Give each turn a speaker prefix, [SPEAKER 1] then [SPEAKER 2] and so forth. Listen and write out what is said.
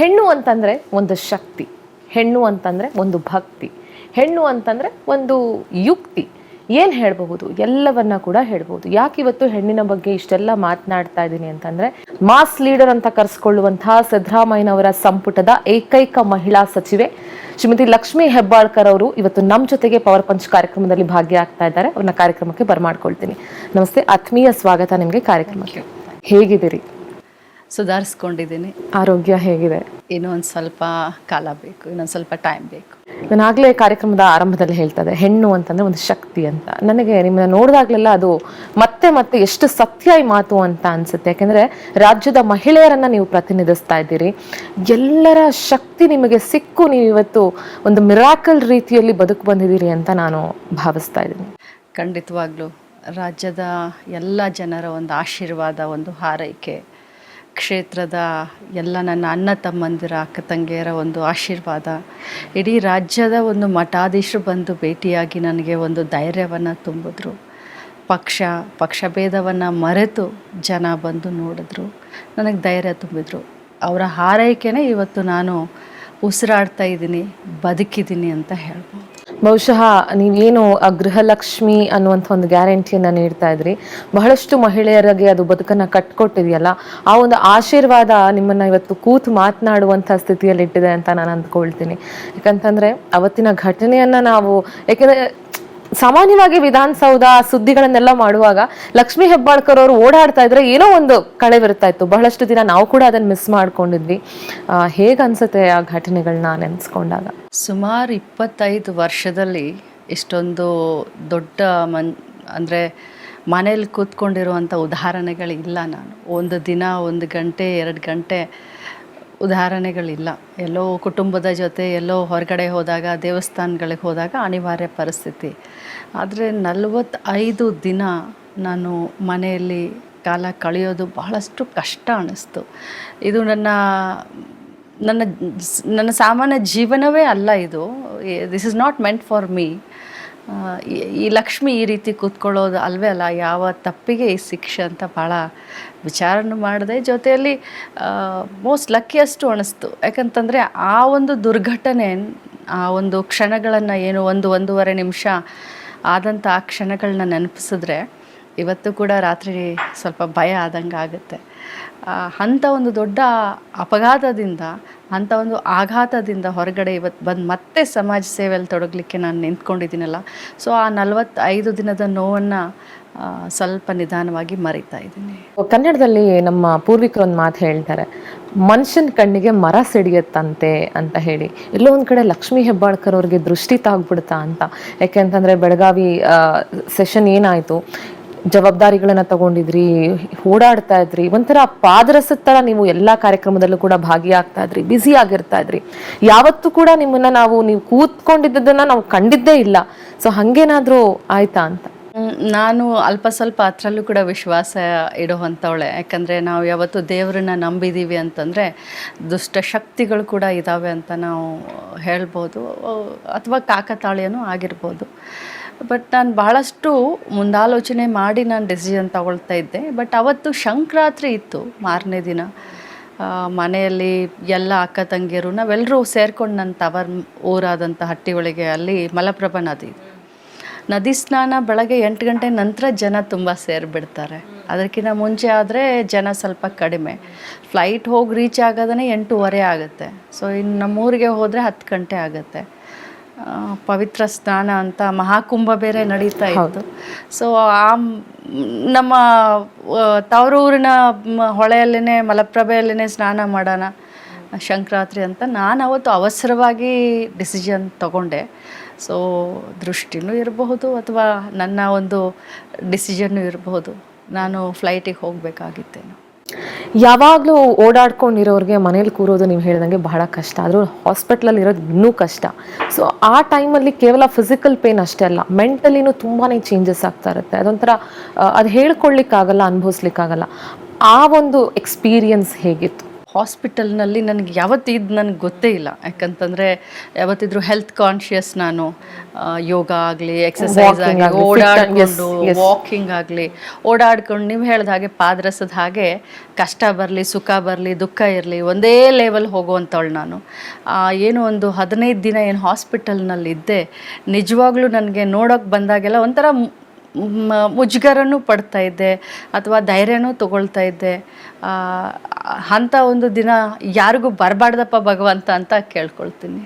[SPEAKER 1] ಹೆಣ್ಣು ಅಂತಂದರೆ ಒಂದು ಶಕ್ತಿ, ಹೆಣ್ಣು ಅಂತಂದರೆ ಒಂದು ಭಕ್ತಿ, ಹೆಣ್ಣು ಅಂತಂದರೆ ಒಂದು ಯುಕ್ತಿ. ಏನು ಹೇಳಬಹುದು? ಎಲ್ಲವನ್ನ ಕೂಡ ಹೇಳ್ಬೋದು. ಯಾಕೆ ಇವತ್ತು ಹೆಣ್ಣಿನ ಬಗ್ಗೆ ಇಷ್ಟೆಲ್ಲ ಮಾತನಾಡ್ತಾ ಇದ್ದೀನಿ ಅಂತಂದರೆ, ಮಾಸ್ ಲೀಡರ್ ಅಂತ ಕರೆಸ್ಕೊಳ್ಳುವಂತಹ ಸಿದ್ದರಾಮಯ್ಯನವರ ಸಂಪುಟದ ಏಕೈಕ ಮಹಿಳಾ ಸಚಿವೆ ಶ್ರೀಮತಿ ಲಕ್ಷ್ಮೀ ಹೆಬ್ಬಾಳ್ಕರ್ ಅವರು ಇವತ್ತು ನಮ್ಮ ಜೊತೆಗೆ ಪವರ್ ಪಂಚ್ ಕಾರ್ಯಕ್ರಮದಲ್ಲಿ ಭಾಗಿಯಾಗ್ತಾ ಇದ್ದಾರೆ. ಅವ್ರನ್ನ ಕಾರ್ಯಕ್ರಮಕ್ಕೆ ಬರಮಾಡ್ಕೊಳ್ತೀನಿ. ನಮಸ್ತೆ, ಆತ್ಮೀಯ ಸ್ವಾಗತ ನಿಮಗೆ ಕಾರ್ಯಕ್ರಮಕ್ಕೆ. ಹೇಗಿದ್ದೀರಿ?
[SPEAKER 2] ಸುಧಾರಿಸ್ಕೊಂಡಿದ್ದೀನಿ.
[SPEAKER 1] ಆರೋಗ್ಯ ಹೇಗಿದೆ?
[SPEAKER 2] ಇನ್ನೊಂದು ಸ್ವಲ್ಪ ಕಾಲ ಬೇಕು, ಇನ್ನೊಂದು ಸ್ವಲ್ಪ ಟೈಮ್ ಬೇಕು.
[SPEAKER 1] ನಾನು ಆಗಲೇ ಕಾರ್ಯಕ್ರಮದ ಆರಂಭದಲ್ಲಿ ಹೇಳ್ತಾ ಇದ್ದೆ, ಹೆಣ್ಣು ಅಂತಂದರೆ ಒಂದು ಶಕ್ತಿ ಅಂತ. ನನಗೆ ನಿಮ್ಮನ್ನ ನೋಡಿದಾಗಲೆಲ್ಲ ಅದು ಮತ್ತೆ ಮತ್ತೆ ಎಷ್ಟು ಸತ್ಯ ಈ ಮಾತು ಅಂತ ಅನಿಸುತ್ತೆ. ಯಾಕೆಂದರೆ ರಾಜ್ಯದ ಮಹಿಳೆಯರನ್ನು ನೀವು ಪ್ರತಿನಿಧಿಸ್ತಾ ಇದ್ದೀರಿ. ಎಲ್ಲರ ಶಕ್ತಿ ನಿಮಗೆ ಸಿಕ್ಕು ನೀವು ಇವತ್ತು ಒಂದು ಮಿರಾಕಲ್ ರೀತಿಯಲ್ಲಿ ಬದುಕು ಬಂದಿದ್ದೀರಿ ಅಂತ ನಾನು ಭಾವಿಸ್ತಾ ಇದ್ದೀನಿ.
[SPEAKER 2] ಖಂಡಿತವಾಗ್ಲೂ ರಾಜ್ಯದ ಎಲ್ಲ ಜನರ ಒಂದು ಆಶೀರ್ವಾದ, ಒಂದು ಹಾರೈಕೆ, ಕ್ಷೇತ್ರದ ಎಲ್ಲ ನನ್ನ ಅಣ್ಣ ತಮ್ಮಂದಿರ ಅಕ್ಕ ತಂಗಿಯರ ಒಂದು ಆಶೀರ್ವಾದ, ಇಡೀ ರಾಜ್ಯದ ಒಂದು ಮಠಾಧೀಶರು ಬಂದು ಭೇಟಿಯಾಗಿ ನನಗೆ ಒಂದು ಧೈರ್ಯವನ್ನು ತುಂಬಿದ್ರು. ಪಕ್ಷಭೇದವನ್ನು ಮರೆತು ಜನ ಬಂದು ನೋಡಿದ್ರು, ನನಗೆ ಧೈರ್ಯ ತುಂಬಿದ್ರು. ಅವರ ಹಾರೈಕೆನೇ ಇವತ್ತು ನಾನು ಉಸಿರಾಡ್ತಾ ಇದ್ದೀನಿ, ಬದುಕಿದ್ದೀನಿ ಅಂತ ಹೇಳ್ಬೋದು.
[SPEAKER 1] ಬಹುಶಃ ನೀವೇನು ಗೃಹಲಕ್ಷ್ಮಿ ಅನ್ನುವಂಥ ಒಂದು ಗ್ಯಾರಂಟಿಯನ್ನು ನೀಡ್ತಾ ಇದ್ರಿ, ಬಹಳಷ್ಟು ಮಹಿಳೆಯರಿಗೆ ಅದು ಬದುಕನ್ನು ಕಟ್ಕೊಟ್ಟಿದೆಯಲ್ಲ, ಆ ಒಂದು ಆಶೀರ್ವಾದ ನಿಮ್ಮನ್ನು ಇವತ್ತು ಕೂತು ಮಾತನಾಡುವಂಥ ಸ್ಥಿತಿಯಲ್ಲಿ ಇಟ್ಟಿದೆ ಅಂತ ನಾನು ಅಂದ್ಕೊಳ್ತೀನಿ. ಯಾಕಂತಂದರೆ ಅವತ್ತಿನ ಘಟನೆಯನ್ನು ನಾವು, ಯಾಕೆಂದರೆ ಸಾಮಾನ್ಯವಾಗಿ ವಿಧಾನಸೌಧ ಸುದ್ದಿಗಳನ್ನೆಲ್ಲ ಮಾಡುವಾಗ ಲಕ್ಷ್ಮೀ ಹೆಬ್ಬಾಳ್ಕರ್ ಅವರು ಓಡಾಡ್ತಾ ಇದ್ರೆ ಏನೋ ಒಂದು ಕಳೆ ಬರ್ತಾ ಇತ್ತು. ಬಹಳಷ್ಟು ದಿನ ನಾವು ಕೂಡ ಅದನ್ನು ಮಿಸ್ ಮಾಡ್ಕೊಂಡಿದ್ವಿ. ಹೇಗೆ ಅನ್ಸುತ್ತೆ ಆ ಘಟನೆಗಳನ್ನ ನೆನೆಸ್ಕೊಂಡಾಗ?
[SPEAKER 2] ಸುಮಾರು 25 ವರ್ಷದಲ್ಲಿ ಇಷ್ಟೊಂದು ದೊಡ್ಡ ಅಂದರೆ ಮನೇಲಿ ಕೂತ್ಕೊಂಡಿರುವಂಥ ಉದಾಹರಣೆಗಳಿಲ್ಲ. ನಾನು ಒಂದು ದಿನ 1 ಗಂಟೆ 2 ಗಂಟೆ ಉದಾಹರಣೆಗಳಿಲ್ಲ. ಎಲ್ಲೋ ಕುಟುಂಬದ ಜೊತೆ ಎಲ್ಲೋ ಹೊರಗಡೆ ಹೋದಾಗ, ದೇವಸ್ಥಾನಗಳಿಗೆ ಹೋದಾಗ ಅನಿವಾರ್ಯ ಪರಿಸ್ಥಿತಿ. ಆದರೆ 45 ದಿನ ನಾನು ಮನೆಯಲ್ಲಿ ಕಾಲ ಕಳೆಯೋದು ಬಹಳಷ್ಟು ಕಷ್ಟ ಅನ್ನಿಸ್ತು. ಇದು ನನ್ನ ಸಾಮಾನ್ಯ ಜೀವನವೇ ಅಲ್ಲ. ಇದು this is not meant for me. ಈ ಲಕ್ಷ್ಮಿ ಈ ರೀತಿ ಕೂತ್ಕೊಳ್ಳೋದು ಅಲ್ವೇ ಅಲ್ಲ, ಯಾವ ತಪ್ಪಿಗೆ ಈ ಶಿಕ್ಷೆ ಅಂತ ಭಾಳ ವಿಚಾರನೂ ಮಾಡಿದೆ. ಜೊತೆಯಲ್ಲಿ ಮೋಸ್ಟ್ ಲಕ್ಕಿಯಸ್ಟು ಅನ್ನಿಸ್ತು. ಯಾಕಂತಂದರೆ ಆ ಒಂದು ದುರ್ಘಟನೆ, ಆ ಒಂದು ಕ್ಷಣಗಳನ್ನು ಏನು 1-1.5 ನಿಮಿಷ ಆದಂಥ ಆ ಕ್ಷಣಗಳನ್ನ ನೆನಪಿಸಿದ್ರೆ ಇವತ್ತು ಕೂಡ ರಾತ್ರಿ ಸ್ವಲ್ಪ ಭಯ ಆದಂಗೆ ಆಗುತ್ತೆ. ಅಂಥ ಒಂದು ದೊಡ್ಡ ಅಪಘಾತದಿಂದ, ಅಂಥ ಒಂದು ಆಘಾತದಿಂದ ಹೊರಗಡೆ ಇವತ್ತು ಬಂದು ಮತ್ತೆ ಸಮಾಜ ಸೇವೆಯಲ್ಲಿ ತೊಡಗಲಿಕ್ಕೆ ನಾನು ನಿಂತ್ಕೊಂಡಿದ್ದೀನಲ್ಲ. ಸೊ ಆ 45 ದಿನದ ನೋವನ್ನು ಸ್ವಲ್ಪ ನಿಧಾನವಾಗಿ ಮರಿತಾ ಇದ್ದೀನಿ.
[SPEAKER 1] ಕನ್ನಡದಲ್ಲಿ ನಮ್ಮ ಪೂರ್ವಿಕರು ಒಂದು ಮಾತು ಹೇಳ್ತಾರೆ, ಮನುಷ್ಯನ ಕಣ್ಣಿಗೆ ಮರ ಸಿಡಿಯತ್ತಂತೆ ಅಂತ ಹೇಳಿ. ಎಲ್ಲೋ ಒಂದು ಕಡೆ ಲಕ್ಷ್ಮೀ ಹೆಬ್ಬಾಳ್ಕರ್ ಅವ್ರಿಗೆ ದೃಷ್ಟಿ ತಾಗ್ಬಿಡ್ತಾ ಅಂತ. ಯಾಕೆಂತಂದರೆ ಬೆಳಗಾವಿ ಸೆಷನ್ ಏನಾಯಿತು, ಜವಾಬ್ದಾರಿಗಳನ್ನು ತಗೊಂಡಿದ್ರಿ, ಓಡಾಡ್ತಾ ಇದ್ರಿ, ಒಂಥರ ಪಾದರಸದ ಥರ ನೀವು ಎಲ್ಲ ಕಾರ್ಯಕ್ರಮದಲ್ಲೂ ಕೂಡ ಭಾಗಿಯಾಗ್ತಾ ಇದ್ರಿ, ಬ್ಯುಸಿ ಆಗಿರ್ತಾ ಇದ್ರಿ. ಯಾವತ್ತೂ ಕೂಡ ನಿಮ್ಮನ್ನು ನೀವು ಕೂತ್ಕೊಂಡಿದ್ದನ್ನು ನಾವು ಕಂಡಿದ್ದೇ ಇಲ್ಲ. ಸೊ ಹಾಗೇನಾದರೂ ಆಯ್ತಾ ಅಂತ?
[SPEAKER 2] ನಾನು ಅಲ್ಪ ಸ್ವಲ್ಪ ಅದರಲ್ಲೂ ಕೂಡ ವಿಶ್ವಾಸ ಇಡುವಂಥವಳೆ. ಯಾಕಂದರೆ ನಾವು ಯಾವತ್ತು ದೇವರನ್ನ ನಂಬಿದ್ದೀವಿ ಅಂತಂದರೆ ದುಷ್ಟಶಕ್ತಿಗಳು ಕೂಡ ಇದ್ದಾವೆ ಅಂತ ನಾವು ಹೇಳ್ಬೋದು, ಅಥವಾ ಕಾಕತಾಳೀಯನೂ ಆಗಿರ್ಬೋದು. ಬಟ್ ನಾನು ಬಹಳಷ್ಟು ಮುಂದಾಲೋಚನೆ ಮಾಡಿ ನಾನು ಡೆಸಿಷನ್ ತಗೊಳ್ತಾ ಇದ್ದೆ. ಬಟ್ ಅವತ್ತು ಸಂಕ್ರಾಂತಿ ಇತ್ತು. ಮಾರನೇ ದಿನ ಮನೆಯಲ್ಲಿ ಎಲ್ಲ ಅಕ್ಕ ತಂಗಿಯರು ನಾವೆಲ್ಲರೂ ಸೇರ್ಕೊಂಡು ನನ್ನ ತವರ್ ಊರಾದಂಥ ಹಟ್ಟಿಯೊಳಗೆ, ಅಲ್ಲಿ ಮಲಪ್ರಭಾ ನದಿ ಸ್ನಾನ ಬೆಳಗ್ಗೆ 8 ಗಂಟೆ ನಂತರ ಜನ ತುಂಬ ಸೇರಿಬಿಡ್ತಾರೆ. ಅದಕ್ಕಿಂತ ಮುಂಚೆ ಆದರೆ ಜನ ಸ್ವಲ್ಪ ಕಡಿಮೆ. ಫ್ಲೈಟ್ ಹೋಗಿ ರೀಚ್ ಆಗೋದೇ 8:30 ಆಗುತ್ತೆ. ಸೊ ಇನ್ನು ನಮ್ಮೂರಿಗೆ ಹೋದರೆ 10 ಗಂಟೆ ಆಗುತ್ತೆ. ಪವಿತ್ರ ಸ್ನಾನ ಅಂತ ಮಹಾಕುಂಭ ಬೇರೆ ನಡೀತಾ ಇತ್ತು. ಸೊ ನಮ್ಮ ತವರೂರಿನ ಹೊಳೆಯಲ್ಲೇ, ಮಲಪ್ರಭೆಯಲ್ಲೇ ಸ್ನಾನ ಮಾಡೋಣ ಸಂಕ್ರಾಂತಿ ಅಂತ ನಾನು ಅವತ್ತು ಅವಸರವಾಗಿ ಡಿಸಿಷನ್ ತಗೊಂಡೆ. ಸೊ ದೃಷ್ಟಿನೂ ಇರಬಹುದು, ಅಥವಾ ನನ್ನ ಒಂದು ಡಿಸಿಷನ್ನು ಇರಬಹುದು. ನಾನು ಫ್ಲೈಟಿಗೆ ಹೋಗಬೇಕಾಗಿತ್ತೇನು.
[SPEAKER 1] ಯಾವಾಗಲೂ ಓಡಾಡ್ಕೊಂಡಿರೋರಿಗೆ ಮನೇಲಿ ಕೂರೋದು ನೀವು ಹೇಳ್ದಂಗೆ ಬಹಳ ಕಷ್ಟ. ಆದರೂ ಹಾಸ್ಪಿಟ್ಲಲ್ಲಿ ಇರೋದು ಇನ್ನೂ ಕಷ್ಟ. ಸೊ ಆ ಟೈಮಲ್ಲಿ ಕೇವಲ ಫಿಸಿಕಲ್ ಪೇನ್ ಅಷ್ಟೇ ಅಲ್ಲ, ಮೆಂಟಲಿನೂ ತುಂಬಾ ಚೇಂಜಸ್ ಆಗ್ತಾ ಇರುತ್ತೆ. ಅದೊಂಥರ ಅದು ಹೇಳ್ಕೊಳ್ಳಿಕ್ಕಾಗಲ್ಲ, ಅನುಭವಿಸ್ಲಿಕ್ಕಾಗಲ್ಲ. ಆ ಒಂದು ಎಕ್ಸ್ಪೀರಿಯನ್ಸ್ ಹೇಗಿತ್ತು?
[SPEAKER 2] ಹಾಸ್ಪಿಟಲ್ನಲ್ಲಿ ನನಗೆ ಯಾವತ್ತೂ ಇದು ನನಗೆ ಗೊತ್ತೇ ಇಲ್ಲ. ಯಾಕಂತಂದರೆ ಯಾವತ್ತಿದ್ರೂ ಹೆಲ್ತ್ ಕಾನ್ಷಿಯಸ್ ನಾನು. ಯೋಗ ಆಗಲಿ, ಎಕ್ಸಸೈಸ್ ಆಗಲಿ, ಓಡಾಡಿಕೊಂಡು ವಾಕಿಂಗ್ ಆಗಲಿ, ಓಡಾಡ್ಕೊಂಡು ನೀವು ಹೇಳಿದ ಹಾಗೆ ಪಾದರಸದ ಹಾಗೆ ಕಷ್ಟ ಬರಲಿ, ಸುಖ ಬರಲಿ, ದುಃಖ ಇರಲಿ ಒಂದೇ ಲೆವೆಲ್ ಹೋಗುವಂಥವಳು ನಾನು. ಏನು ಒಂದು 15 ದಿನ ಏನು ಹಾಸ್ಪಿಟಲ್ನಲ್ಲಿದ್ದೆ, ನಿಜವಾಗ್ಲೂ ನನಗೆ ನೋಡೋಕ್ಕೆ ಬಂದಾಗೆಲ್ಲ ಒಂಥರ ಮುಜುಗರನೂ ಪಡ್ತಾ ಇದ್ದೆ ಅಥವಾ ಧೈರ್ಯನೂ ತಗೊಳ್ತಾ ಇದ್ದೆ. ಅಂಥ ಒಂದು ದಿನ ಯಾರಿಗೂ ಬರಬಾರ್ದಪ್ಪ ಭಗವಂತ ಅಂತ ಕೇಳ್ಕೊಳ್ತೀನಿ.